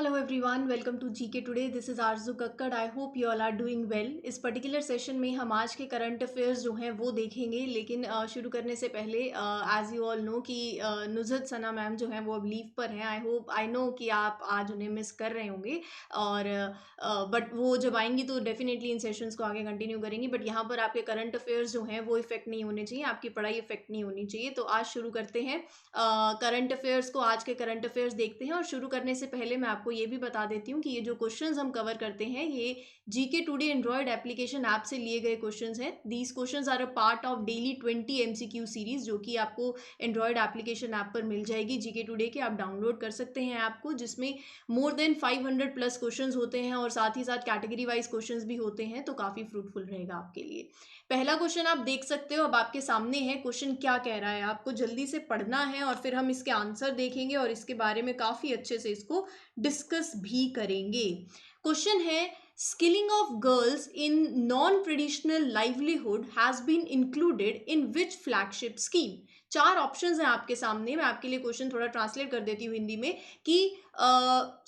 Hello everyone, welcome to GK today. This is Arzoo Kakkar. I hope you all are doing well. इस particular session में हम आज के current affairs जो हैं वो देखेंगे, लेकिन शुरू करने से पहले एज यू ऑल नो कि नुज़हत सना मैम जो हैं वो अब लीव पर हैं। आई नो कि आप आज उन्हें मिस कर रहे होंगे, और बट वो जब आएंगी तो डेफिनेटली इन सेशंस को आगे कंटिन्यू करेंगी। बट यहाँ पर आपके करंट अफेयर्स जो हैं वो इफेक्ट नहीं होने चाहिए, आपकी पढ़ाई इफेक्ट नहीं होनी चाहिए। तो आज शुरू करते हैं करंट अफेयर्स को। आज के करंट अफेयर्स देखते हैं, और शुरू करने से पहले मैं आपको ये भी बता देती हूँ कि ये जो क्वेश्चंस हम कवर करते हैं ये GK today Android application app से लिए गए क्वेश्चंस हैं। These questions are a part of daily 20 MCQ series, जो कि आपको एंड्रॉयड एप्लीकेशन ऐप पर मिल जाएगी जीके टुडे के। आप डाउनलोड कर सकते हैं ऐप को, जिसमें मोर देन 500 प्लस क्वेश्चंस होते हैं, और साथ ही साथ कैटेगरी वाइज क्वेश्चंस भी होते हैं, तो काफ़ी फ्रूटफुल रहेगा आपके लिए। पहला क्वेश्चन आप देख सकते हो, अब आपके सामने है। क्वेश्चन क्या कह रहा है आपको जल्दी से पढ़ना है, और फिर हम इसके आंसर देखेंगे और इसके बारे में काफ़ी अच्छे से इसको डिस्कस भी करेंगे। क्वेश्चन है, skilling of girls in non traditional livelihood has been included in which flagship scheme. चार ऑप्शंस हैं आपके सामने। मैं आपके लिए क्वेश्चन थोड़ा ट्रांसलेट कर देती हूँ हिंदी में कि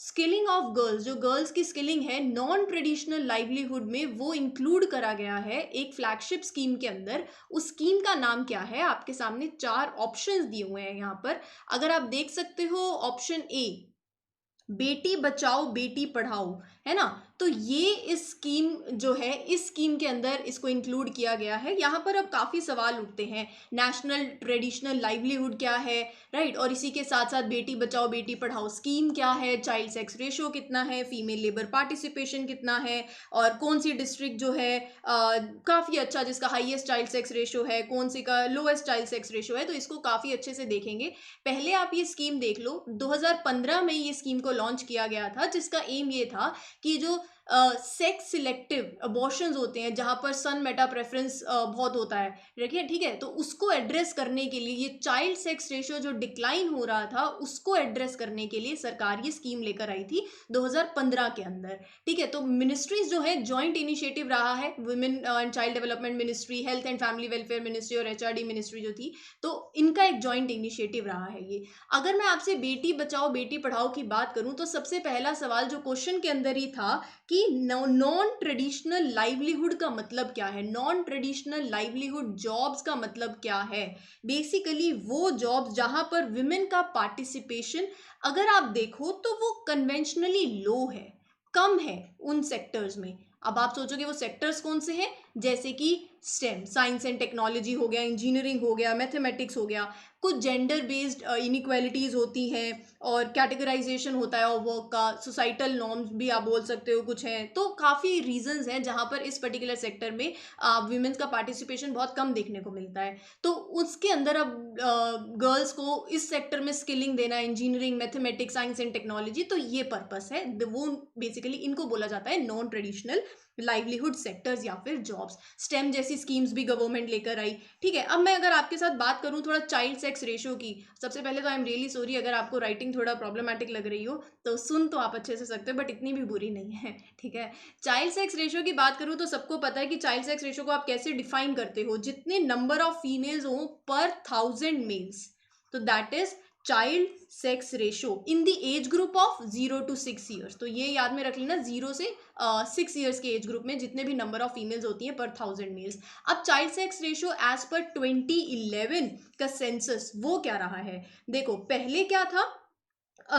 स्किलिंग ऑफ गर्ल्स, जो गर्ल्स की स्किलिंग है नॉन ट्रेडिशनल लाइवलीहुड में, वो इंक्लूड करा गया है एक फ्लैगशिप स्कीम के अंदर। उस स्कीम का नाम क्या है? आपके सामने चार ऑप्शंस दिए हुए हैं यहाँ पर। अगर आप देख सकते हो, ऑप्शन ए बेटी बचाओ बेटी पढ़ाओ, है ना। तो ये इस स्कीम जो है, इस स्कीम के अंदर इसको इंक्लूड किया गया है। यहाँ पर अब काफ़ी सवाल उठते हैं, नेशनल ट्रेडिशनल लाइवलीहुड क्या है, राइट, और इसी के साथ साथ बेटी बचाओ बेटी पढ़ाओ स्कीम क्या है, चाइल्ड सेक्स रेशो कितना है, फीमेल लेबर पार्टिसिपेशन कितना है, और कौन सी डिस्ट्रिक्ट जो है काफ़ी अच्छा जिसका हाईएस्ट चाइल्ड सेक्स रेशो है, कौन सी का लोएस्ट चाइल्ड सेक्स रेशो है। तो इसको काफ़ी अच्छे से देखेंगे। पहले आप ये स्कीम देख लो, 2015 में ये स्कीम को लॉन्च किया गया था, जिसका एम ये था कि जो सेक्स सिलेक्टिव अबॉर्शंस होते हैं, जहां पर सन मेटा प्रेफरेंस बहुत होता है, देखिए, ठीक है, तो उसको एड्रेस करने के लिए, ये चाइल्ड सेक्स रेशियो जो डिक्लाइन हो रहा था उसको एड्रेस करने के लिए सरकार ये स्कीम लेकर आई थी 2015 के अंदर। ठीक है, तो मिनिस्ट्रीज जो है, जॉइंट इनिशिएटिव रहा है, women and child development ministry, health and family welfare ministry और एचआरडी मिनिस्ट्री जो थी, तो इनका एक जॉइंट इनिशिएटिव रहा है ये। अगर मैं आपसे बेटी बचाओ बेटी पढ़ाओ की बात करूं, तो सबसे पहला सवाल जो क्वेश्चन के अंदर ही था कि नॉन ट्रेडिशनल लाइवलीहुड का मतलब क्या है, नॉन ट्रेडिशनल लाइवलीहुड जॉब्स का मतलब क्या है। बेसिकली वो जॉब्स जहां पर विमेन का पार्टिसिपेशन, अगर आप देखो तो वो कन्वेंशनली लो है, कम है उन सेक्टर्स में। अब आप सोचोगे वो सेक्टर्स कौन से हैं, जैसे कि स्टेम, साइंस एंड टेक्नोलॉजी हो गया, इंजीनियरिंग हो गया, मैथमेटिक्स हो गया। कुछ जेंडर बेस्ड इनइक्वालिटीज़ होती हैं, और कैटेगराइजेशन होता है और वर्क का, सोसाइटल नॉर्म्स भी आप बोल सकते हो कुछ हैं। तो काफ़ी रीजंस हैं जहाँ पर इस पर्टिकुलर सेक्टर में वीमेंस का पार्टिसिपेशन बहुत कम देखने को मिलता है। तो उसके अंदर अब गर्ल्स को इस सेक्टर में स्किलिंग देना, engineering, mathematics, science and technology, तो ये पर्पस है। वो बेसिकली इनको बोला जाता है नॉन ट्रेडिशनल लाइवलीहुड सेक्टर्स या फिर जॉब्स। स्टेम जैसी स्कीम्स भी गवर्नमेंट लेकर आई। ठीक है, अब मैं अगर आपके साथ बात करूं थोड़ा चाइल्ड सेक्स रेशियो की, सबसे पहले तो आई एम रियली सॉरी अगर आपको राइटिंग थोड़ा प्रॉब्लमेटिक लग रही हो, तो सुन तो आप अच्छे से सकते हो, बट इतनी भी बुरी नहीं है। ठीक है, चाइल्ड सेक्स रेशियो की बात करूं तो सबको पता है कि चाइल्ड सेक्स रेशियो को आप कैसे डिफाइन करते हो, जितने नंबर ऑफ फीमेल्स हो पर 1000 मेल्स, तो that is child sex ratio in the age group of 0 to 6 years. तो ये याद में रख लेना, 0 से 6 ईयर्स के एज ग्रुप में जितने भी नंबर ऑफ फीमेल्स होती हैं पर 1000 मेल्स। अब child sex ratio as per 2011 का सेंसस वो क्या रहा है, देखो पहले क्या था,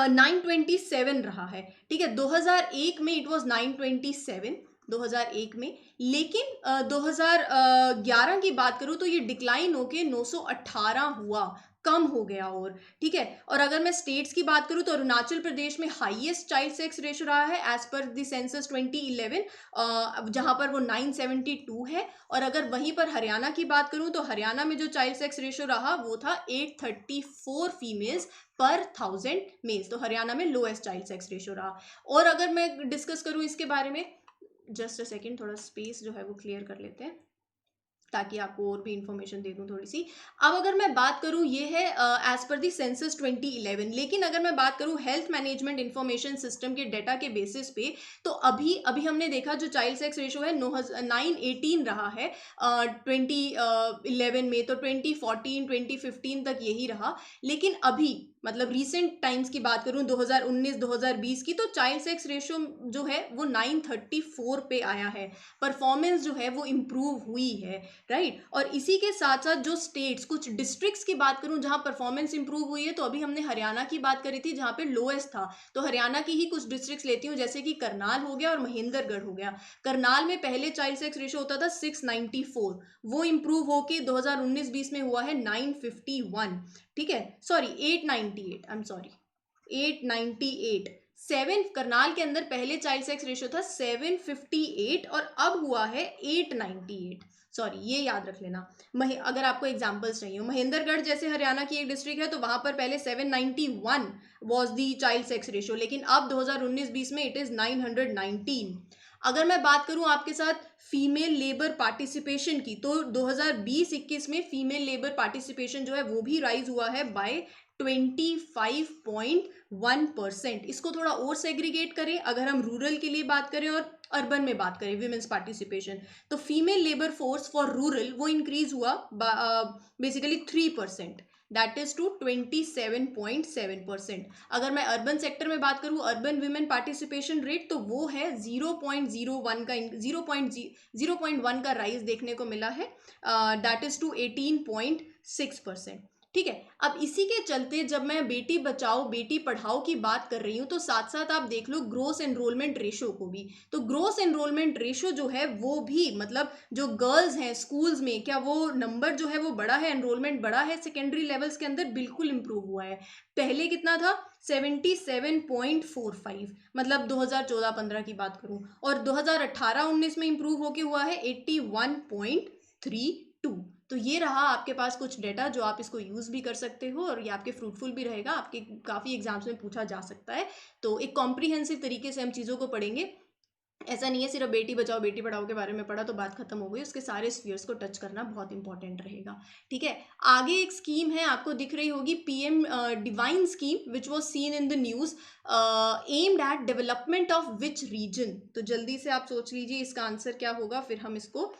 927 रहा है। ठीक है, 2001 में इट वॉज 927, 2001 में। लेकिन 2011 की बात करूं तो ये डिक्लाइन होके 918 हुआ, कम हो गया। और ठीक है, और अगर मैं स्टेट्स की बात करूं तो अरुणाचल प्रदेश में हाईएस्ट चाइल्ड सेक्स रेशियो रहा है एज पर द सेंसस 2011, जहां पर वो 972 है। और अगर वहीं पर हरियाणा की बात करूं तो हरियाणा में जो चाइल्ड सेक्स रेशियो रहा वो था 834 फीमेल्स पर 1000 मेल्स। तो हरियाणा में लोएस्ट चाइल्ड सेक्स रेशियो रहा। और अगर मैं डिस्कस करूं इसके बारे में, जस्ट अ सेकेंड, थोड़ा स्पेस जो है वो क्लियर कर लेते हैं ताकि आपको और भी इंफॉर्मेशन दे दूं थोड़ी सी। अब अगर मैं बात करूं, ये है एज पर दी सेंसस 2011। लेकिन अगर मैं बात करूं हेल्थ मैनेजमेंट इंफॉर्मेशन सिस्टम के डेटा के बेसिस पे, तो अभी अभी हमने देखा जो चाइल्ड सेक्स रेशो है 918 रहा है 2011 में, तो 2014 2015 तक यही रहा। लेकिन अभी मतलब रीसेंट टाइम्स की बात करूं 2019-2020 की, तो चाइल्ड सेक्स रेशियो जो है वो 934 पे आया है। परफॉर्मेंस जो है वो इम्प्रूव हुई है, राइट। और इसी के साथ साथ जो स्टेट्स, कुछ डिस्ट्रिक्ट्स की बात करूं जहां परफॉर्मेंस इंप्रूव हुई है, तो अभी हमने हरियाणा की बात करी थी जहां पे लोएस्ट था, तो हरियाणा की ही कुछ डिस्ट्रिक्ट्स लेती हूँ, जैसे कि करनाल हो गया और महेंद्रगढ़ हो गया। करनाल में पहले चाइल्ड सेक्स रेशियो होता था 694, वो इंप्रूव होके 2019-20 में हुआ है 951, ठीक है, sorry 898, I am sorry 898। Seven, Karnal के अंदर पहले चाइल्ड सेक्स रेशियो था 758 और अब हुआ है 898, सॉरी ये याद रख लेना। अगर आपको एग्जांपल्स चाहिए, महेंद्रगढ़ जैसे हरियाणा की एक डिस्ट्रिक्ट है, तो वहां पर पहले 791 was the child sex ratio, लेकिन अब 2019-20 में इट इज 919। अगर मैं बात करूं आपके साथ फीमेल लेबर पार्टिसिपेशन की, तो 2020-21 में फीमेल लेबर पार्टिसिपेशन जो है वो भी राइज हुआ है बाय 25.1%। इसको थोड़ा और सेग्रीगेट करें, अगर हम रूरल के लिए बात करें और अर्बन में बात करें विमेंस पार्टिसिपेशन, तो female labour force for rural वो इंक्रीज हुआ बेसिकली 3%, दैट इज टू 27.7%। अगर मैं अर्बन सेक्टर में बात करूं, अर्बन वुमेन पार्टिसिपेशन रेट, तो वो है 0.1 का राइज देखने को मिला है, दैट इज टू 18.6%, ठीक है। अब इसी के चलते जब मैं बेटी बचाओ बेटी पढ़ाओ की बात कर रही हूं, तो साथ साथ आप देख लो ग्रोस एनरोलमेंट रेशियो को भी। तो ग्रोस एनरोलमेंट रेशियो जो है वो भी, मतलब जो गर्ल्स हैं स्कूल्स में, क्या वो नंबर जो है वो बड़ा है, एनरोलमेंट बड़ा है सेकेंडरी लेवल्स के अंदर, बिल्कुल इंप्रूव हुआ है। पहले कितना था, 77.45, मतलब 2014-15 की बात करूं, और 2018-19 में इंप्रूव होके हुआ है 81.32। तो ये रहा आपके पास कुछ डेटा जो आप इसको यूज़ भी कर सकते हो, और ये आपके फ्रूटफुल भी रहेगा, आपके काफ़ी एग्जाम्स में पूछा जा सकता है। तो एक कॉम्प्रिहेंसिव तरीके से हम चीज़ों को पढ़ेंगे, ऐसा नहीं है सिर्फ बेटी बचाओ बेटी पढ़ाओ के बारे में पढ़ा तो बात खत्म हो गई, उसके सारे स्फीयर्स को टच करना बहुत इंपॉर्टेंट रहेगा, ठीक है। आगे एक स्कीम है, आपको दिख रही होगी, PM divine scheme, which was seen in the news, aimed at development of which region. तो जल्दी से आप सोच लीजिए इसका आंसर क्या होगा, फिर हम इसको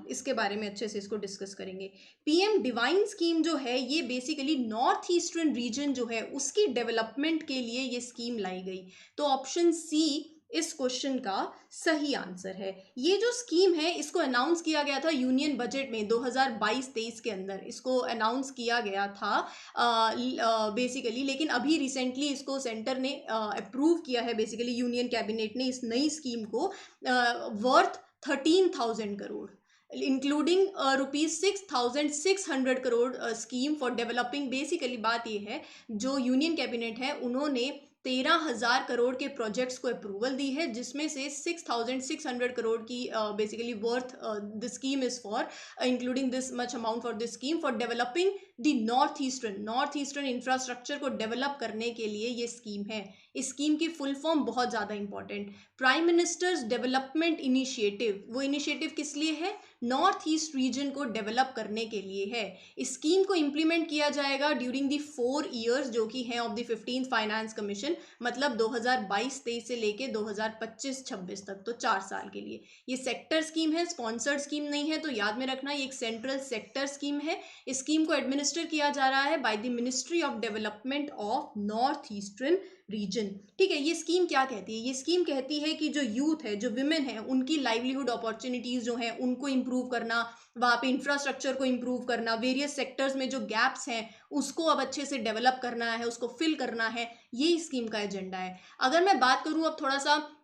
इसके बारे में अच्छे से इसको डिस्कस करेंगे। पीएम डिवाइन स्कीम जो है ये बेसिकली नॉर्थ ईस्टर्न रीजन जो है उसकी डेवलपमेंट के लिए ये स्कीम लाई गई। तो ऑप्शन सी इस क्वेश्चन का सही आंसर है। ये जो स्कीम है इसको अनाउंस किया गया था यूनियन बजट में 2022-23 के अंदर, इसको अनाउंस किया गया था बेसिकली, लेकिन अभी रिसेंटली इसको सेंटर ने अप्रूव किया है, बेसिकली यूनियन कैबिनेट ने इस नई स्कीम को, worth 13,000 crore, including ₹6,600 crore scheme for developing. Basically बात यह है, जो यूनियन कैबिनेट है उन्होंने 13,000 करोड़ के प्रोजेक्ट्स को अप्रूवल दी है, जिसमें से 6,600 करोड़ की basically worth the scheme is for, including this much amount for this scheme for developing the north eastern infrastructure को डेवलप करने के लिए ये स्कीम है। इस स्कीम की फुल फॉर्म बहुत ज़्यादा important, prime ministers development initiative. वो इनिशिएटिव किस लिए है, नॉर्थ ईस्ट रीजन को डेवलप करने के लिए है। इस स्कीम को इंप्लीमेंट किया जाएगा ड्यूरिंग द 4 ईयर्स जो कि हैं of the 15th finance commission, मतलब 2022-23 से लेके 2025-26 तक, तो 4 साल के लिए। ये सेक्टर स्कीम है, स्पॉन्सर्ड स्कीम नहीं है, तो याद में रखना ये एक सेंट्रल सेक्टर स्कीम है। इस स्कीम को एडमिनिस्टर किया जा रहा है by the ministry of development of north eastern region, ठीक है। ये स्कीम क्या कहती है, ये स्कीम कहती है कि जो यूथ है, जो विमेन है, उनकी लाइवलीहुड अपॉर्चुनिटीज जो हैं उनको इंप्रूव करना, वहाँ पे इंफ्रास्ट्रक्चर को इंप्रूव करना, वेरियस सेक्टर्स में जो गैप्स हैं उसको अब अच्छे से डेवलप करना है, उसको फिल करना है, ये स्कीम का एजेंडा है। अगर मैं बात करूँ अब थोड़ा सा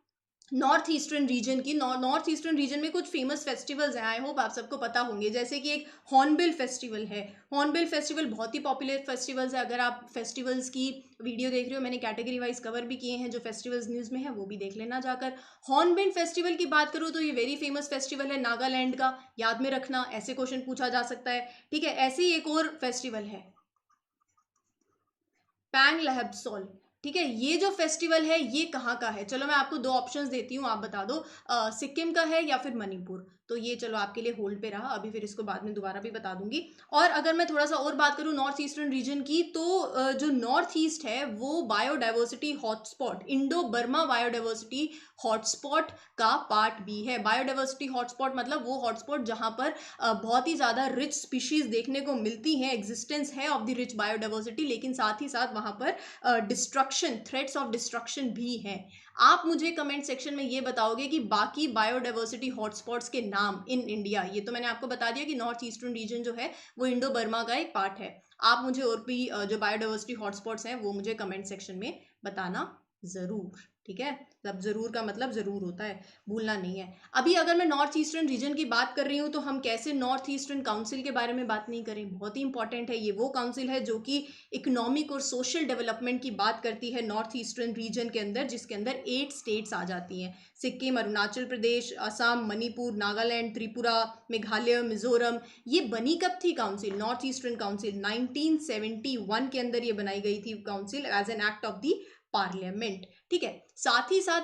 नॉर्थ ईस्टर्न रीजन की, नॉर्थ ईस्टर्न रीजन में कुछ फेमस फेस्टिवल्स हैं, आई होप आप सबको पता होंगे, जैसे कि एक हॉर्नबिल फेस्टिवल है। हॉर्नबिल फेस्टिवल बहुत ही पॉपुलर फेस्टिवल्स है, अगर आप फेस्टिवल्स की वीडियो देख रहे हो, मैंने कैटेगरी वाइज कवर भी किए हैं, जो फेस्टिवल्स न्यूज़ में है वो भी देख लेना जाकर। हॉर्नबिल फेस्टिवल की बात करूँ तो ये वेरी फेमस फेस्टिवल है नागालैंड का, याद में रखना, ऐसे क्वेश्चन पूछा जा सकता है, ठीक है। ऐसे ही एक और फेस्टिवल है पैंग लहब्सोल, ठीक है। ये जो फेस्टिवल है ये कहाँ का है, चलो मैं आपको दो ऑप्शंस देती हूँ, आप बता दो सिक्किम का है या फिर मणिपुर। तो ये चलो आपके लिए होल्ड पे रहा, अभी फिर इसको बाद में दोबारा भी बता दूंगी। और अगर मैं थोड़ा सा और बात करूँ नॉर्थ ईस्टर्न रीजन की, तो जो नॉर्थ ईस्ट है वो biodiversity hotspot, Indo Burma biodiversity hotspot का पार्ट भी है। बायोडाइवर्सिटी हॉटस्पॉट मतलब वो हॉटस्पॉट जहाँ पर बहुत ही ज़्यादा रिच स्पीशीज देखने को मिलती हैं, एग्जिस्टेंस है ऑफ द रिच बायोडाइवर्सिटी, लेकिन साथ ही साथ वहाँ पर डिस्ट्रक्शन, थ्रेट्स ऑफ डिस्ट्रक्शन भी है। आप मुझे कमेंट सेक्शन में ये बताओगे कि बाकी बायोडाइवर्सिटी हॉटस्पॉट्स के नाम इन इंडिया। ये तो मैंने आपको बता दिया कि नॉर्थ ईस्टर्न रीजन जो है वो इंडो बर्मा का एक पार्ट है। आप मुझे और भी जो बायोडाइवर्सिटी हॉटस्पॉट्स हैं वो मुझे कमेंट सेक्शन में बताना ज़रूर, ठीक है। मतलब ज़रूर का मतलब ज़रूर होता है, भूलना नहीं है। अभी अगर मैं नॉर्थ ईस्टर्न रीजन की बात कर रही हूँ तो हम कैसे नॉर्थ ईस्टर्न काउंसिल के बारे में बात नहीं करें, बहुत ही इंपॉर्टेंट है। ये वो काउंसिल है जो कि इकोनॉमिक और सोशल डेवलपमेंट की बात करती है नॉर्थ ईस्टर्न रीजन के अंदर, जिसके अंदर 8 स्टेट्स आ जाती हैं, सिक्किम, अरुणाचल प्रदेश, असम, मणिपुर, नागालैंड, त्रिपुरा, मेघालय, मिजोरम। ये बनी कब थी काउंसिल, नॉर्थ ईस्टर्न काउंसिल 1971 के अंदर ये बनाई गई थी council as an act of the parliament, ठीक है। साथ ही साथ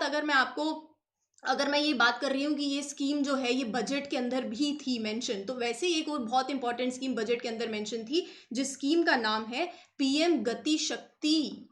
अगर मैं ये बात कर रही हूँ कि ये स्कीम जो है ये बजट के अंदर भी थी मेंशन, तो वैसे एक और बहुत इंपॉर्टेंट स्कीम बजट के अंदर मेंशन थी, जिस स्कीम का नाम है पीएम गति शक्ति।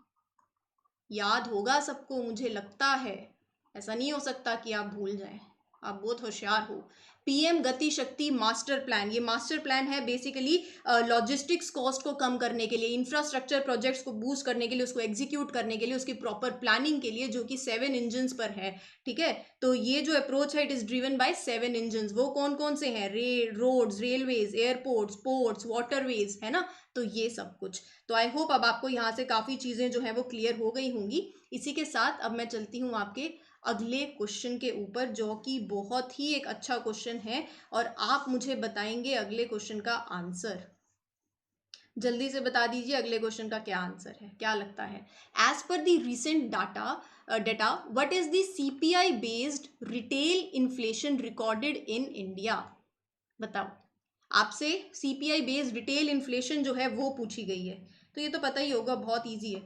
याद होगा सबको, मुझे लगता है, ऐसा नहीं हो सकता कि आप भूल जाएं, आप बहुत होशियार हो। पीएम गति शक्ति मास्टर प्लान, ये मास्टर प्लान है बेसिकली लॉजिस्टिक्स कॉस्ट को कम करने के लिए, इंफ्रास्ट्रक्चर प्रोजेक्ट्स को बूस्ट करने के लिए, उसको एग्जीक्यूट करने के लिए, उसकी प्रॉपर प्लानिंग के लिए, जो कि 7 इंजन्स पर है, ठीक है। तो ये जो अप्रोच है it is driven by 7 engines. वो कौन कौन से हैं, roads, railways, airports, ports, waterways, है ना। तो ये सब कुछ, तो आई होप अब आपको यहाँ से काफ़ी चीज़ें जो है वो क्लियर हो गई होंगी। इसी के साथ अब मैं चलती हूँ आपके अगले क्वेश्चन के ऊपर, जो कि बहुत ही एक अच्छा क्वेश्चन है, और आप मुझे बताएंगे अगले क्वेश्चन का आंसर। जल्दी से बता दीजिए अगले क्वेश्चन का क्या आंसर है, क्या लगता है। As per the recent data what is the CPI based retail inflation recorded in India. बताओ, आपसे सीपीआई बेस्ड रिटेल इन्फ्लेशन जो है वो पूछी गई है, तो ये तो पता ही होगा, बहुत इजी है।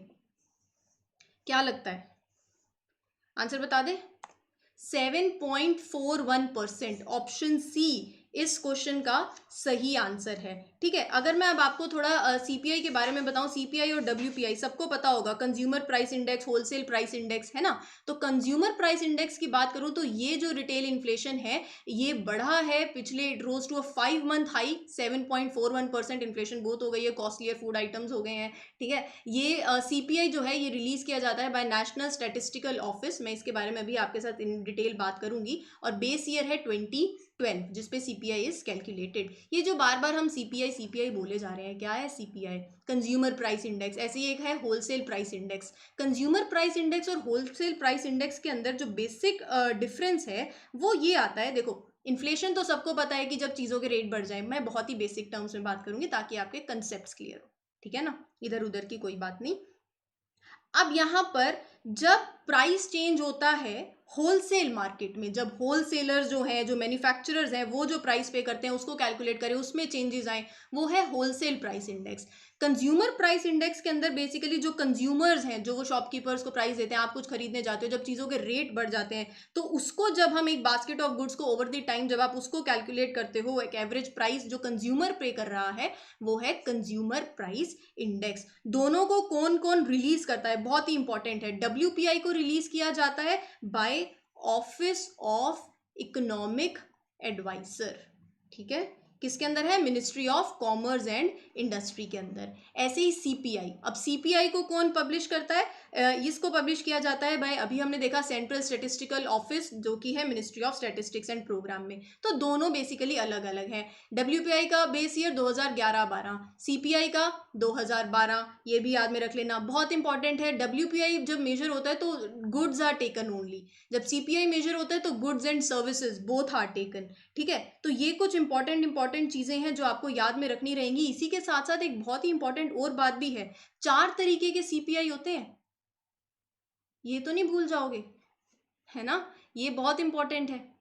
क्या लगता है, आंसर बता दे। 7.41%, ऑप्शन सी इस क्वेश्चन का सही आंसर है, ठीक है। अगर मैं अब आपको थोड़ा सीपीआई के बारे में बताऊं, सीपीआई और डब्ल्यूपीआई सबको पता होगा, consumer price index, wholesale price index, है ना। तो कंज्यूमर प्राइस इंडेक्स की बात करूं तो ये जो रिटेल इन्फ्लेशन है ये बढ़ा है पिछले, it rose to a 5 month high 7.41%। Inflation बहुत हो गई है, कॉस्टलियर फूड आइटम्स हो गए हैं, ठीक है। ये सीपीआई जो है ये रिलीज किया जाता है बाय नेशनल स्टैटिस्टिकल ऑफिस, मैं इसके बारे में भी आपके साथ इन डिटेल बात करूंगी, और बेस ईयर है 2012 जिसपे सीपीआई इज कैलकुलेटेड। ये जो बार बार हम सीपीआई सीपीआई बोले जा रहे हैं, क्या है सीपीआई, कंज्यूमर प्राइस इंडेक्स। ऐसे ही एक है wholesale price index. Consumer price index और होलसेल प्राइस इंडेक्स के अंदर जो बेसिक डिफरेंस है वो ये आता है, देखो इन्फ्लेशन तो सबको पता है कि जब चीज़ों के रेट बढ़ जाए, मैं बहुत ही बेसिक टर्म्स में बात करूंगी ताकि आपके कंसेप्ट क्लियर हो, ठीक है ना, इधर उधर की कोई बात नहीं। अब यहां पर जब प्राइस चेंज होता है होलसेल मार्केट में, जब होलसेलर्स जो हैं, जो मैन्युफैक्चरर्स हैं, वो जो प्राइस पे करते हैं उसको कैलकुलेट करें, उसमें चेंजेस आए, वो है wholesale price index. Consumer price index के अंदर बेसिकली जो कंज्यूमर्स हैं, जो वो शॉपकीपर्स को प्राइस देते हैं, आप कुछ खरीदने जाते हो, जब चीज़ों के रेट बढ़ जाते हैं तो उसको जब हम एक बास्केट ऑफ गुड्स को ओवर द टाइम जब आप उसको कैलकुलेट करते हो, एक एवरेज प्राइस जो कंज्यूमर पे कर रहा है वो है कंज्यूमर प्राइस इंडेक्स। दोनों को कौन कौन रिलीज करता है, बहुत ही इंपॉर्टेंट है। डब्ल्यूपीआई को रिलीज किया जाता है by office of economic adviser, ठीक है, किसके अंदर है, ministry of commerce and industry के अंदर। ऐसे ही सीपीआई, अब सीपीआई को कौन पब्लिश करता है, इसको पब्लिश किया जाता है बाय, अभी हमने देखा, सेंट्रल स्टैटिस्टिकल ऑफिस जो कि है ministry of statistics and programme में। तो दोनों बेसिकली अलग अलग हैं। डब्ल्यूपीआई का बेस ईयर 2011-12, सीपीआई का 2012, ये भी याद में रख लेना, बहुत इंपॉर्टेंट है। डब्ल्यूपीआई जब मेजर होता है तो गुड्स आर टेकन ओनली, जब सीपीआई मेजर होता है तो goods and services both are taken, ठीक है। तो ये कुछ इंपॉर्टेंट चीजें हैं जो आपको याद में रखनी रहेंगी। इसी के साथ साथ एक बहुत ही इंपॉर्टेंट और बात भी है, 4 तरीके के सीपीआई होते हैं, ये तो नहीं भूल जाओगे, है ना, ये बहुत इंपॉर्टेंट है।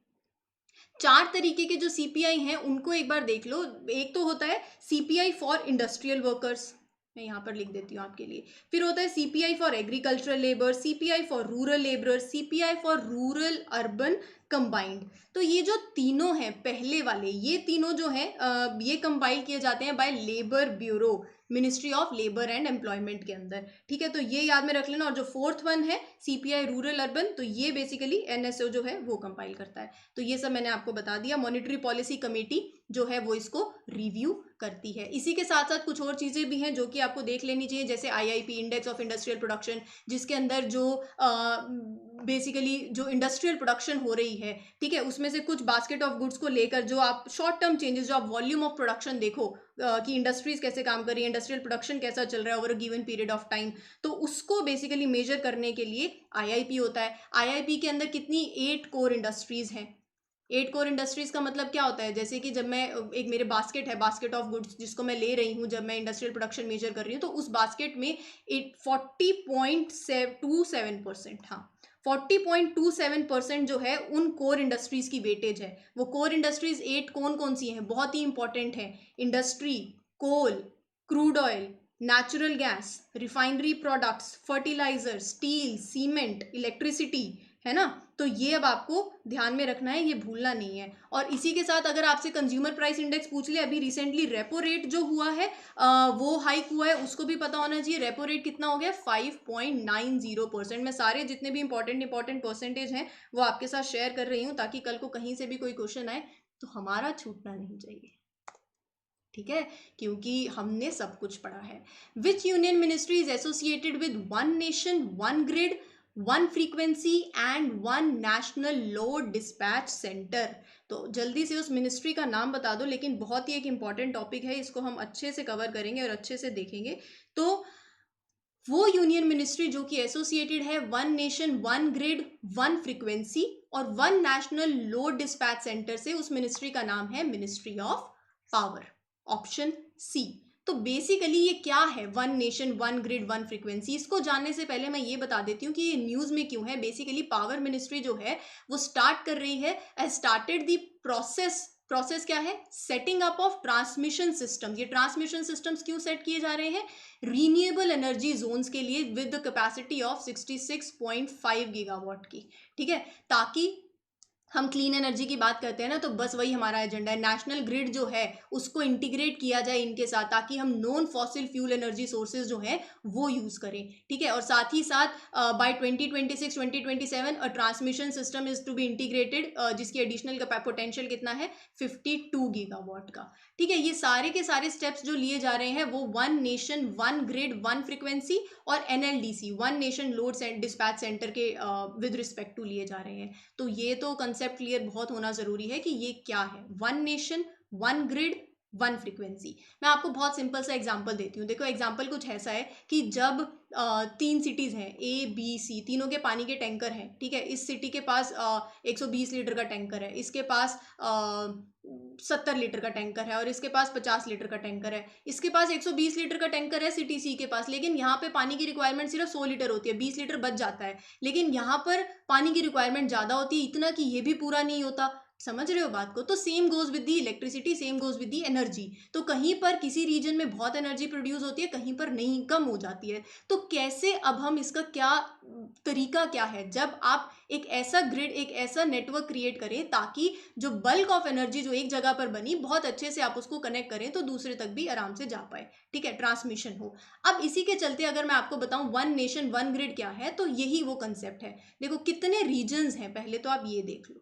4 तरीके के जो सीपीआई हैं उनको एक बार देख लो। एक तो होता है सीपीआई फॉर इंडस्ट्रियल वर्कर्स, मैं यहाँ पर लिख देती हूँ आपके लिए। फिर होता है CPI for agricultural labour, CPI for rural labour, CPI for rural urban combined. तो ये जो तीनों हैं पहले वाले, ये तीनों जो हैं ये कंपाइल किए जाते हैं by labour bureau, ministry of labour and employment के अंदर। ठीक है, तो ये याद में रख लेना। और जो फोर्थ वन है सीपीआई रूरल अर्बन, तो ये बेसिकली एनएसओ जो है वो कंपाइल करता है। तो ये सब मैंने आपको बता दिया। मॉनिटरी पॉलिसी कमेटी जो है वो इसको रिव्यू करती है। इसी के साथ साथ कुछ और चीज़ें भी हैं जो कि आपको देख लेनी चाहिए, जैसे IIP, index of industrial production, जिसके अंदर जो बेसिकली जो इंडस्ट्रियल प्रोडक्शन हो रही है, ठीक है, उसमें से कुछ बास्केट ऑफ गुड्स को लेकर जो आप शॉर्ट टर्म चेंजेस, जो आप वॉल्यूम ऑफ प्रोडक्शन देखो कि इंडस्ट्रीज कैसे काम कर रही है, इंडस्ट्रियल प्रोडक्शन कैसा चल रहा है over a given period of time, तो उसको बेसिकली मेजर करने के लिए आईआईपी होता है। आईआईपी के अंदर कितनी 8 कोर इंडस्ट्रीज हैं। 8 कोर इंडस्ट्रीज का मतलब क्या होता है, जैसे कि जब मैं एक मेरे बास्केट है, बास्केट ऑफ गुड्स जिसको मैं ले रही हूँ, जब मैं इंडस्ट्रियल प्रोडक्शन मेजर कर रही हूँ, तो उस बास्केट में 40.27%, हाँ 40.27% जो है उन कोर इंडस्ट्रीज की वेटेज है। वो कोर इंडस्ट्रीज 8 कौन कौन सी हैं, बहुत ही इंपॉर्टेंट है। Industry, coal, crude oil, natural gas, refinery products, fertilizer, steel, cement, electricity, है ना। तो ये अब आपको ध्यान में रखना है, ये भूलना नहीं है। और इसी के साथ अगर आपसे कंज्यूमर प्राइस इंडेक्स पूछ ले, अभी रिसेंटली रेपो रेट जो हुआ है वो हाइक हुआ है, उसको भी पता होना चाहिए। रेपो रेट कितना हो गया, 5.90%। मैं सारे जितने भी इंपॉर्टेंट परसेंटेज हैं वो आपके साथ शेयर कर रही हूँ, ताकि कल को कहीं से भी कोई क्वेश्चन आए तो हमारा छूटना नहीं चाहिए, ठीक है, क्योंकि हमने सब कुछ पढ़ा है। विच union ministry is associated with one nation, one grid, one frequency and one national load dispatch centre. तो जल्दी से उस मिनिस्ट्री का नाम बता दो, लेकिन बहुत ही एक इंपॉर्टेंट टॉपिक है, इसको हम अच्छे से कवर करेंगे और अच्छे से देखेंगे। तो वो यूनियन मिनिस्ट्री जो कि एसोसिएटेड है one nation, one grid, one frequency और one national load dispatch center से, उस मिनिस्ट्री का नाम है ministry of power, option C. तो बेसिकली ये क्या है one nation, one grid, one frequency, इसको जानने से पहले मैं ये बता देती हूँ कि ये न्यूज में क्यों है। बेसिकली पावर मिनिस्ट्री जो है वो स्टार्ट कर रही है, स्टार्टेड द प्रोसेस क्या है, setting up of transmission system. ये ट्रांसमिशन सिस्टम्स क्यों सेट किए जा रहे हैं, रीन्यूएबल एनर्जी जोन्स के लिए with the capacity of 66.5 gigawatt की, ठीक है, ताकि हम क्लीन एनर्जी की बात करते हैं ना, तो बस वही हमारा एजेंडा है। नेशनल ग्रिड जो है उसको इंटीग्रेट किया जाए इनके साथ, ताकि हम non fossil fuel energy sources जो है वो यूज करें, ठीक है। और साथ ही साथ by 2026-2027 a transmission system is to be integrated, जिसकी एडिशनल पोटेंशियल कितना है, 52 गीगावाट का, ठीक है। ये सारे के सारे स्टेप्स जो लिए जा रहे हैं वो one nation, one grid, one frequency और NLDC, one nation load dispatch center के विद रिस्पेक्ट टू लिए जा रहे हैं। तो ये तो कंसेप्ट क्लियर बहुत होना जरूरी है कि ये क्या है, one nation, one grid, one frequency. मैं आपको बहुत सिंपल सा एग्जांपल देती हूँ। देखो एग्जांपल कुछ ऐसा है कि जब 3 सिटीज हैं, ए बी सी, तीनों के पानी के टैंकर हैं, ठीक है। इस सिटी के पास 120 लीटर का टैंकर है, इसके पास 70 लीटर का टैंकर है और इसके पास 50 लीटर का टैंकर है। इसके पास 120 लीटर का टैंकर है सिटी सी के पास, लेकिन यहाँ पे पानी की रिक्वायरमेंट सिर्फ 100 लीटर होती है, 20 लीटर बच जाता है। लेकिन यहाँ पर पानी की रिक्वायरमेंट ज़्यादा होती है, इतना कि ये भी पूरा नहीं होता। समझ रहे हो बात को। तो same goes with the electricity, same goes with the energy. तो कहीं पर किसी रीजन में बहुत एनर्जी प्रोड्यूस होती है, कहीं पर नहीं, कम हो जाती है। तो कैसे, अब हम इसका क्या तरीका क्या है, जब आप एक ऐसा ग्रिड, एक ऐसा नेटवर्क क्रिएट करें ताकि जो बल्क ऑफ एनर्जी जो एक जगह पर बनी, बहुत अच्छे से आप उसको कनेक्ट करें तो दूसरे तक भी आराम से जा पाए, ठीक है, ट्रांसमिशन हो। अब इसी के चलते अगर मैं आपको बताऊं वन नेशन वन ग्रिड क्या है, तो यही वो कंसेप्ट है। देखो कितने रीजन्स हैं, पहले तो आप ये देख लो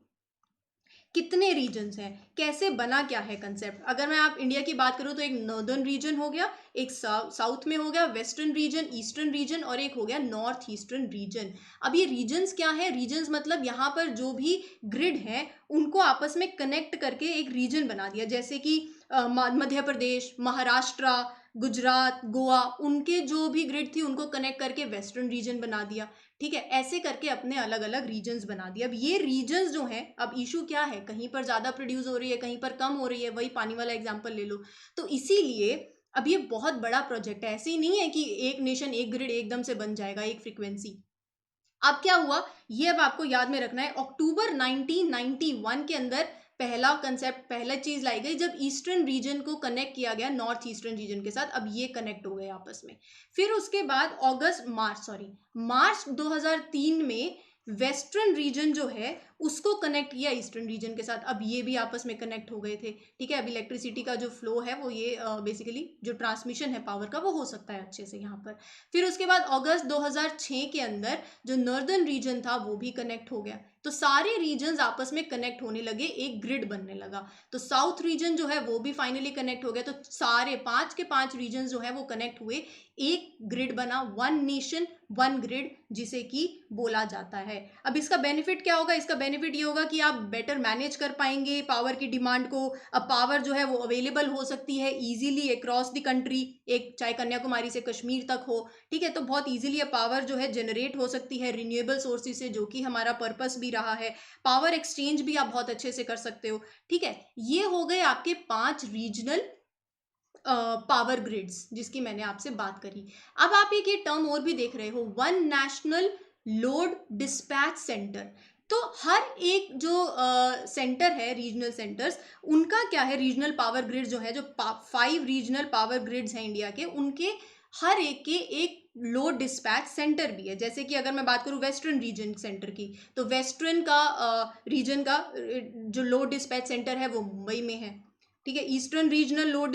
कितने रीजन्स हैं, कैसे बना, क्या है कंसेप्ट। अगर मैं आप इंडिया की बात करूं तो एक नॉर्दर्न रीजन हो गया, एक साउथ में हो गया वेस्टर्न रीजन, ईस्टर्न रीजन और एक हो गया नॉर्थ ईस्टर्न रीजन। अब ये रीजन्स क्या है, रीजन्स मतलब यहाँ पर जो भी ग्रिड है उनको आपस में कनेक्ट करके एक रीजन बना दिया। जैसे कि मध्य प्रदेश, महाराष्ट्र, गुजरात, गोवा, उनके जो भी ग्रिड थी उनको कनेक्ट करके वेस्टर्न रीजन बना दिया, ठीक है। ऐसे करके अपने अलग अलग रीजन्स बना दिए। अब ये रीजन्स जो हैं, अब इशू क्या है, कहीं पर ज़्यादा प्रोड्यूस हो रही है, कहीं पर कम हो रही है, वही पानी वाला एग्जांपल ले लो। तो इसीलिए अब ये बहुत बड़ा प्रोजेक्ट है, ऐसे ही नहीं है कि एक नेशन एक ग्रिड एकदम से बन जाएगा, एक फ्रीक्वेंसी। अब क्या हुआ, ये अब आपको याद में रखना है। अक्टूबर 1991 के अंदर पहला कंसेप्ट, पहला चीज लाई गई, जब ईस्टर्न रीजन को कनेक्ट किया गया नॉर्थ ईस्टर्न रीजन के साथ। अब ये कनेक्ट हो गए आपस में। फिर उसके बाद मार्च 2003 में वेस्टर्न रीजन जो है उसको कनेक्ट किया ईस्टर्न रीजन के साथ। अब ये भी आपस में कनेक्ट हो गए थे, ठीक है। अब इलेक्ट्रिसिटी का जो फ्लो है वो ये बेसिकली जो ट्रांसमिशन है पावर का वो हो सकता है अच्छे से यहाँ पर। फिर उसके बाद अगस्त 2006 के अंदर जो नॉर्दर्न रीजन था वो भी कनेक्ट हो गया। तो सारे रीजन्स आपस में कनेक्ट होने लगे, एक ग्रिड बनने लगा। तो साउथ रीजन जो है वो भी फाइनली कनेक्ट हो गया। तो सारे 5 के 5 रीजन जो है वो कनेक्ट हुए, एक ग्रिड बना, वन नेशन वन ग्रिड जिसे कि बोला जाता है। अब इसका बेनिफिट क्या होगा? इसका बेनिफिट ये होगा कि आप बेटर मैनेज कर पाएंगे पावर की डिमांड को। अब पावर जो है वो अवेलेबल हो सकती है इजीली अक्रॉस द कंट्री, एक चाहे कन्याकुमारी से कश्मीर तक हो, ठीक है। तो बहुत इजीली ये पावर जो है जनरेट हो सकती है रिन्यूएबल सोर्सेज से, जो कि हमारा पर्पस भी रहा है। पावर एक्सचेंज भी आप बहुत अच्छे से कर सकते हो, ठीक है। ये हो गए आपके 5 रीजनल पावर ग्रिड्स जिसकी मैंने आपसे बात करी। अब आप एक ये टर्म और भी देख रहे हो, one national load dispatch centre. तो हर एक जो सेंटर है, रीजनल सेंटर्स, उनका क्या है, रीजनल पावर ग्रिड जो है, जो 5 रीजनल पावर ग्रिड्स हैं इंडिया के, उनके हर एक के एक लोड डिस्पैच सेंटर भी है। जैसे कि अगर मैं बात करूं वेस्टर्न रीजन सेंटर की, तो वेस्टर्न का रीजन का जो लोड डिस्पैच सेंटर है वो मुंबई में है, ठीक है। Eastern regional load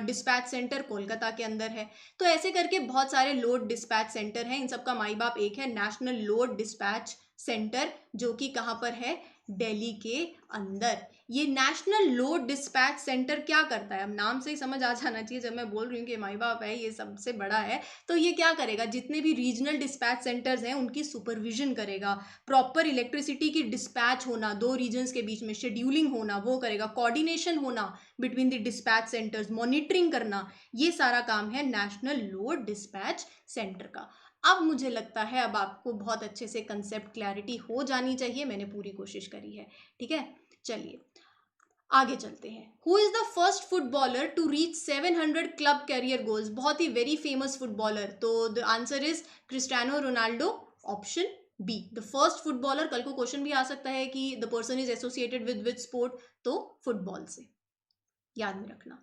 dispatch centre Kolkata के अंदर है। तो ऐसे करके बहुत सारे लोड डिस्पैच सेंटर हैं, इन सबका माई बाप एक है, नेशनल लोड डिस्पैच सेंटर, जो कि कहाँ पर है, दिल्ली के अंदर। ये नेशनल लोड डिस्पैच सेंटर क्या करता है? अब नाम से ही समझ आ जाना चाहिए, जब मैं बोल रही हूँ कि माई बाप है, ये सबसे बड़ा है, तो ये क्या करेगा, जितने भी रीजनल डिस्पैच सेंटर्स हैं उनकी सुपरविजन करेगा, प्रॉपर इलेक्ट्रिसिटी की डिस्पैच होना, 2 रीजन्स के बीच में शेड्यूलिंग होना वो करेगा, कोऑर्डिनेशन होना between the dispatch centres, monitoring करना, ये सारा काम है नेशनल लोड डिस्पैच सेंटर का। अब मुझे लगता है अब आपको बहुत अच्छे से कंसेप्ट क्लैरिटी हो जानी चाहिए, मैंने पूरी कोशिश करी है, ठीक है। चलिए आगे चलते हैं। Who is the first footballer to reach 700 club career goals? बहुत ही वेरी फेमस फुटबॉलर, तो the answer is Cristiano Ronaldo, option B. The first footballer, कल को क्वेश्चन भी आ सकता है कि the person is associated with which sport, तो फुटबॉल से, याद में रखना।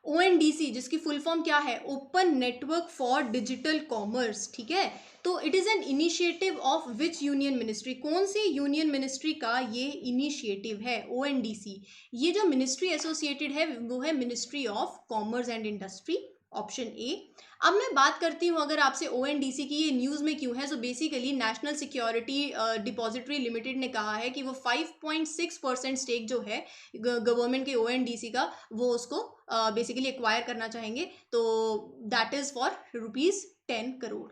ONDC जिसकी फुल फॉर्म क्या है, open network for digital commerce, ठीक है। तो it is an initiative of which union ministry? कौन सी यूनियन मिनिस्ट्री का ये इनिशिएटिव है ONDC? ये जो मिनिस्ट्री एसोसिएटेड है वो है ministry of commerce and industry, option A. अब मैं बात करती हूँ अगर आपसे ONDC की, ये न्यूज़ में क्यों है, so basically national security depository limited ने कहा है कि वो 5.6% स्टेक जो है गवर्नमेंट के ONDC का, वो उसको बेसिकली एक्वायर करना चाहेंगे। तो that is for ₹10 crore,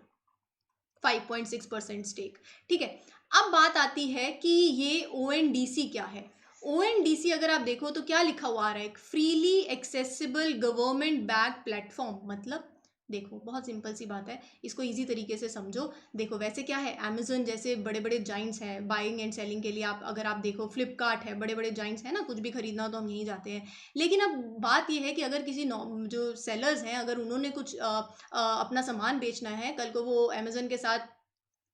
5.6% stake, ठीक है। अब बात आती है कि ये ONDC क्या है। ONDC अगर आप देखो तो क्या लिखा हुआ आ रहा है, freely accessible government back platform. मतलब देखो बहुत सिंपल सी बात है, इसको इजी तरीके से समझो। देखो वैसे क्या है, अमेजन जैसे बड़े बड़े जाइंट्स हैं बाइंग एंड सेलिंग के लिए, आप अगर आप देखो फ्लिपकार्ट है, बड़े बड़े जाइंट्स हैं ना, कुछ भी खरीदना हो तो हम यहीं जाते हैं। लेकिन अब बात यह है कि अगर किसी जो सेलर्स हैं, अगर उन्होंने कुछ अपना सामान बेचना है, कल को वो अमेजन के साथ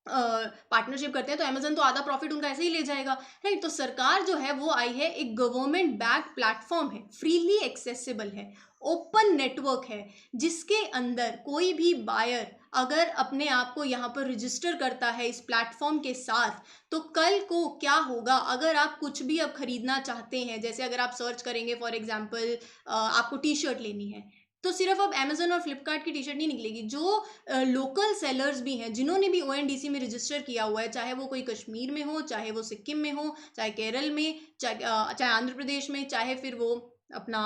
पार्टनरशिप करते हैं, तो अमेजन तो आधा प्रॉफिट उनका ऐसे ही ले जाएगा, राइट। तो सरकार जो है वो आई है, एक गवर्नमेंट बैक प्लेटफॉर्म है, फ्रीली एक्सेसिबल है, ओपन नेटवर्क है, जिसके अंदर कोई भी बायर अगर अपने आप को यहाँ पर रजिस्टर करता है इस प्लेटफॉर्म के साथ, तो कल को क्या होगा, अगर आप कुछ भी अब खरीदना चाहते हैं, जैसे अगर आप सर्च करेंगे फॉर एग्जांपल आपको टी शर्ट लेनी है, तो सिर्फ अब अमेजन और फ्लिपकार्ट की टी शर्ट नहीं निकलेगी, जो लोकल सेलर्स भी हैं जिन्होंने भी ONDC में रजिस्टर किया हुआ है, चाहे वो कोई कश्मीर में हो, चाहे वो सिक्किम में हो, चाहे केरल में, चाहे आंध्र प्रदेश में, चाहे फिर वो अपना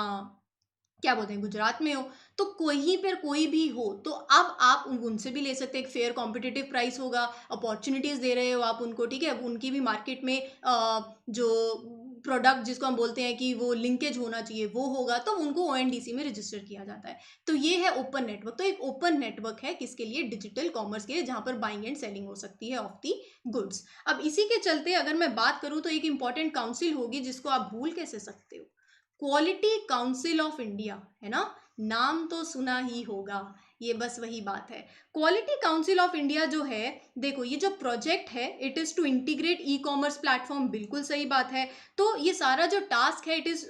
क्या बोलते हैं गुजरात में हो, तो कहीं पर कोई भी हो, तो अब आप उनसे भी ले सकते हैं, एक फेयर कॉम्पिटिटिव प्राइस होगा, अपॉर्चुनिटीज दे रहे हो आप उनको, ठीक है। अब उनकी भी मार्केट में जो प्रोडक्ट जिसको हम बोलते हैं कि वो लिंकेज होना चाहिए वो होगा, तो उनको ONDC में रजिस्टर किया जाता है। तो ये है ओपन नेटवर्क। तो एक ओपन नेटवर्क है किसके लिए, डिजिटल कॉमर्स के लिए, जहां पर बाइंग एंड सेलिंग हो सकती है ऑफ दी गुड्स। अब इसी के चलते अगर मैं बात करूं तो एक इंपॉर्टेंट काउंसिल होगी जिसको आप भूल कैसे सकते हो, क्वालिटी काउंसिल ऑफ इंडिया, है ना, नाम तो सुना ही होगा, ये बस वही बात है। क्वालिटी काउंसिल ऑफ इंडिया जो है, देखो ये जो प्रोजेक्ट है, it is to integrate e commerce platform, बिल्कुल सही बात है। तो ये सारा जो टास्क है, it is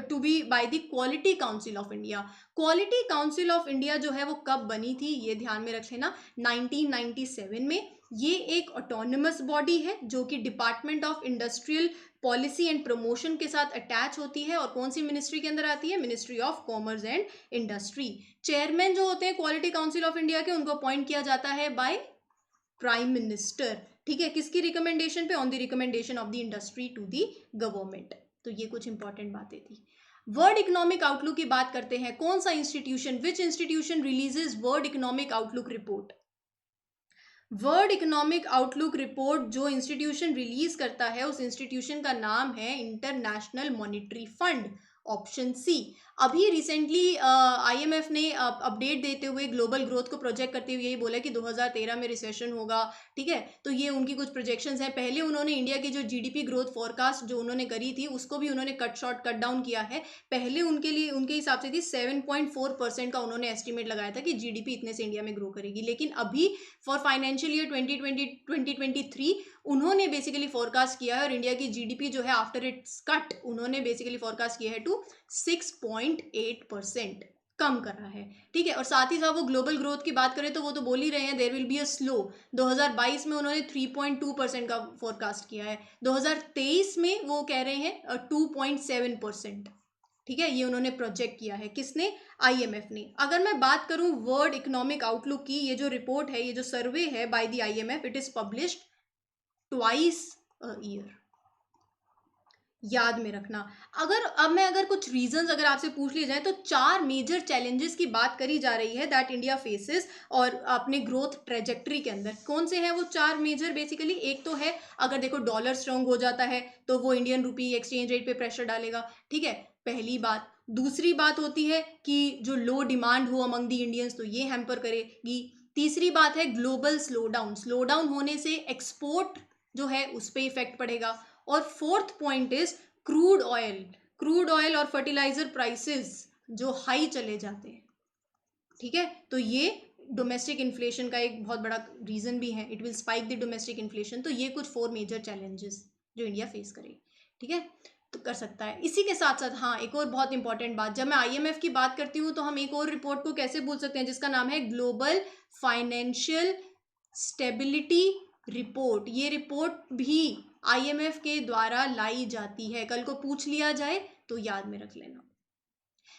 to be by the quality council of India. Quality council of India जो है वो कब बनी थी, ये ध्यान में रख लेना, 1997 में। ये एक ऑटोनमस बॉडी है जो कि department of industrial policy and promotion के साथ अटैच होती है, और कौन सी मिनिस्ट्री के अंदर आती है? Ministry of commerce and industry. Chairman जो होते हैं क्वालिटी काउंसिल ऑफ इंडिया के, उनको अपॉइंट किया जाता है बाय प्राइम मिनिस्टर। ठीक है, किसकी रिकमेंडेशन पे? On the recommendation of the industry to the government. तो ये कुछ इंपॉर्टेंट बातें थी। वर्ल्ड इकोनॉमिक आउटलुक की बात करते हैं। कौन सा institution, which institution releases world economic outlook report? World economic outlook report जो इंस्टीट्यूशन रिलीज करता है, उस इंस्टीट्यूशन का नाम है international monetary fund, option C. अभी रिसेंटली आईएमएफ ने अपडेट देते हुए ग्लोबल ग्रोथ को प्रोजेक्ट करते हुए यही बोला कि 2013 में रिसेशन होगा। ठीक है, तो ये उनकी कुछ प्रोजेक्शंस हैं। पहले उन्होंने इंडिया की जो जीडीपी ग्रोथ फोरकास्ट जो उन्होंने करी थी, उसको भी उन्होंने कट डाउन किया है। पहले उनके लिए, उनके हिसाब से थी 7.4% का उन्होंने एस्टिमेट लगाया था कि जीडीपी इतने से इंडिया में ग्रो करेगी, लेकिन अभी फॉर फाइनेंशियल ईयर 2020-2023 उन्होंने बेसिकली फोरकास्ट किया है, और इंडिया की जीडीपी जो है आफ्टर इट्स कट उन्होंने बेसिकली फोरकास्ट किया है टू 6.8%, कम कर रहा है। ठीक है, और साथ ही साथ वो ग्लोबल ग्रोथ की बात करें तो वो तो बोल ही रहे हैं there will be a slow. 2022 में उन्होंने 3.2% का फोरकास्ट किया है, 2023 में वो कह रहे हैं 2.7%। ठीक है, ये उन्होंने प्रोजेक्ट किया है, किसने? आईएमएफ ने। अगर मैं बात करूं वर्ल्ड इकोनॉमिक आउटलुक की, ये जो रिपोर्ट है, ये जो सर्वे है by the IMF, it is published twice a year. याद में रखना। अगर कुछ रीजंस अगर आपसे पूछ लिए जाए तो 4 मेजर चैलेंजेस की बात करी जा रही है दैट इंडिया फेसेस और अपने ग्रोथ ट्रेजेक्ट्री के अंदर। कौन से हैं वो 4 मेजर? बेसिकली एक तो है, अगर देखो डॉलर स्ट्रांग हो जाता है तो वो इंडियन रुपी एक्सचेंज रेट पे प्रेशर डालेगा। ठीक है, पहली बात। दूसरी बात होती है कि जो लो डिमांड हो अमंग दी इंडियंस, तो ये हैम्पर करेगी। तीसरी बात है ग्लोबल स्लोडाउन होने से एक्सपोर्ट जो है उस पर इफेक्ट पड़ेगा। और fourth point is crude oil और फर्टिलाइजर प्राइसेस जो हाई चले जाते हैं। ठीक है, तो ये डोमेस्टिक इन्फ्लेशन का एक बहुत बड़ा रीजन भी है, it will spike the domestic inflation. तो ये कुछ 4 मेजर चैलेंजेस जो इंडिया फेस करे। ठीक है, तो कर सकता है। इसी के साथ साथ हाँ, एक और बहुत इंपॉर्टेंट बात, जब मैं आईएमएफ की बात करती हूँ तो हम एक और रिपोर्ट को कैसे भूल सकते हैं जिसका नाम है ग्लोबल फाइनेंशियल स्टेबिलिटी रिपोर्ट। ये रिपोर्ट भी आईएमएफ के द्वारा लाई जाती है, कल को पूछ लिया जाए तो याद में रख लेना।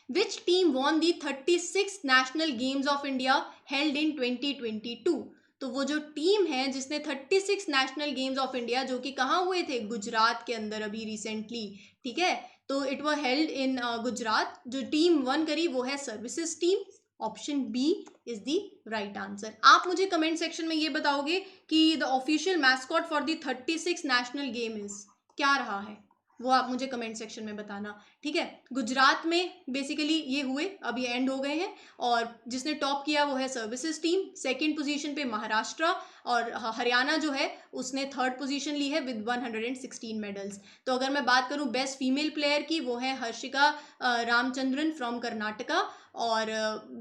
Which team won the 36th National Games of India held in 2022? तो वो जो टीम है जिसने 36 नेशनल गेम्स ऑफ इंडिया, जो कि कहाँ हुए थे? गुजरात के अंदर अभी रिसेंटली। ठीक है, तो it was held in Gujarat. जो टीम वन करी वो है services team, option B is the right answer. आप मुझे कमेंट सेक्शन में ये बताओगे कि the official mascot for the 36 national game is क्या रहा है, वो आप मुझे कमेंट सेक्शन में बताना। ठीक है, गुजरात में बेसिकली ये हुए, अभी एंड हो गए हैं, और जिसने टॉप किया वो है सर्विसेज टीम। सेकंड पोजीशन पे महाराष्ट्र, और हरियाणा जो है उसने थर्ड पोजीशन ली है विद 116 मेडल्स। तो अगर मैं बात करूं बेस्ट फीमेल प्लेयर की, वो है हर्षिका रामचंद्रन फ्रॉम कर्नाटका, और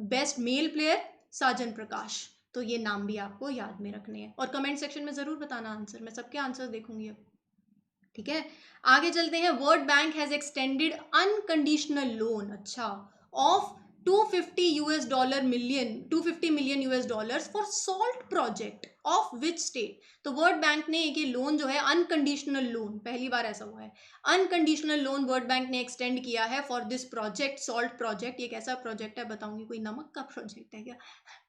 बेस्ट मेल प्लेयर साजन प्रकाश। तो ये नाम भी आपको याद में रखने हैं, और कमेंट सेक्शन में जरूर बताना आंसर, मैं सबके आंसर देखूंगी अब। ठीक है, आगे चलते हैं। World Bank has extended unconditional loan, अच्छा, of 250 million US dollars for salt project of which state? तो वर्ल्ड बैंक ने एक ये लोन जो है अनकंडीशनल लोन, पहली बार ऐसा हुआ है, अनकंडीशनल लोन वर्ल्ड बैंक ने एक्सटेंड किया है for this project, salt project. ये कैसा प्रोजेक्ट है बताऊंगी, कोई नमक का प्रोजेक्ट है क्या?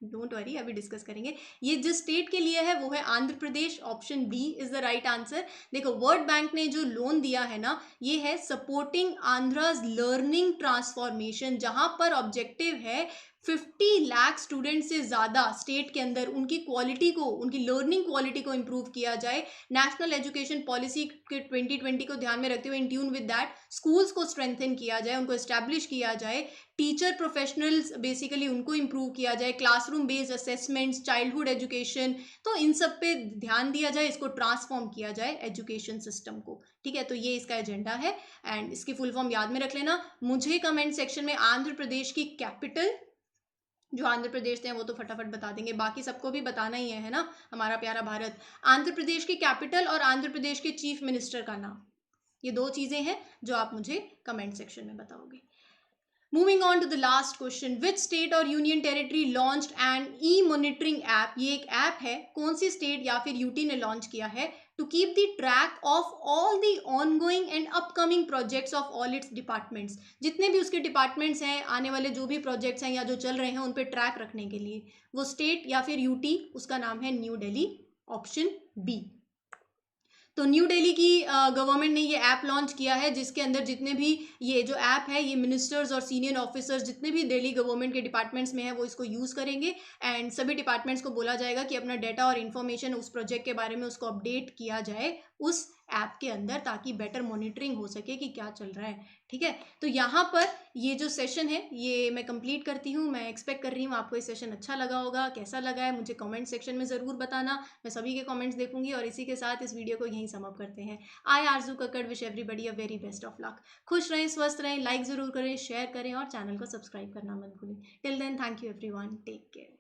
डोंट वरी, अभी डिस्कस करेंगे। ये जिस स्टेट के लिए है वो है Andhra Pradesh, option B is the right answer. देखो, वर्ल्ड बैंक ने जो लोन दिया है ना, ये है सपोर्टिंग आंध्राज लर्निंग ट्रांसफॉर्मेशन, जहां पर ऑब्जेक्टिव है 50 लाख स्टूडेंट से ज़्यादा स्टेट के अंदर उनकी क्वालिटी को, उनकी लर्निंग क्वालिटी को इंप्रूव किया जाए। नेशनल एजुकेशन पॉलिसी के 2020 को ध्यान में रखते हुए, in tune with that, schools को स्ट्रेंथन किया जाए, उनको एस्टैब्लिश किया जाए, टीचर प्रोफेशनल्स बेसिकली उनको इंप्रूव किया जाए, classroom based assessments, childhood education, तो इन सब पे ध्यान दिया जाए, इसको ट्रांसफॉर्म किया जाए एजुकेशन सिस्टम को। ठीक है, तो ये इसका एजेंडा है, एंड इसकी फुल फॉर्म याद में रख लेना। मुझे कमेंट सेक्शन में आंध्र प्रदेश की कैपिटल, जो आंध्र प्रदेश थे वो तो फटाफट बता देंगे, बाकी सबको भी बताना ही है ना, हमारा प्यारा भारत। आंध्र प्रदेश की कैपिटल और आंध्र प्रदेश के चीफ मिनिस्टर का नाम, ये 2 चीज़ें हैं जो आप मुझे कमेंट सेक्शन में बताओगे। Moving on to the last question, which state और union territory launched an e monitoring app? ये एक ऐप है, कौन सी स्टेट या फिर यूटी ने लॉन्च किया है to keep the track of all the ongoing and upcoming projects of all its departments? जितने भी उसके डिपार्टमेंट्स हैं, आने वाले जो भी प्रोजेक्ट्स हैं या जो चल रहे हैं उन पे ट्रैक रखने के लिए वो स्टेट या फिर यूटी, उसका नाम है न्यू दिल्ली, ऑप्शन बी। तो न्यू दिल्ली की गवर्नमेंट ने ये ऐप लॉन्च किया है जिसके अंदर जितने भी ये जो ऐप है ये मिनिस्टर्स और सीनियर ऑफिसर्स जितने भी दिल्ली गवर्नमेंट के डिपार्टमेंट्स में है वो इसको यूज़ करेंगे एंड सभी डिपार्टमेंट्स को बोला जाएगा कि अपना डाटा और इन्फॉर्मेशन उस प्रोजेक्ट के बारे में उसको अपडेट किया जाए उस ऐप के अंदर, ताकि बेटर मॉनिटरिंग हो सके कि क्या चल रहा है। ठीक है, तो यहाँ पर ये जो सेशन है ये मैं कंप्लीट करती हूँ। मैं एक्सपेक्ट कर रही हूँ आपको ये सेशन अच्छा लगा होगा। कैसा लगा है मुझे कमेंट सेक्शन में ज़रूर बताना, मैं सभी के कमेंट्स देखूंगी। और इसी के साथ इस वीडियो को यहीं सम अप करते हैं। आई आरजू Kakkar wish everybody a very best of luck. खुश रहें, स्वस्थ रहें, लाइक ज़रूर करें, शेयर करें और चैनल को सब्सक्राइब करना मत भूलें। Till then, thank you everyone, take care.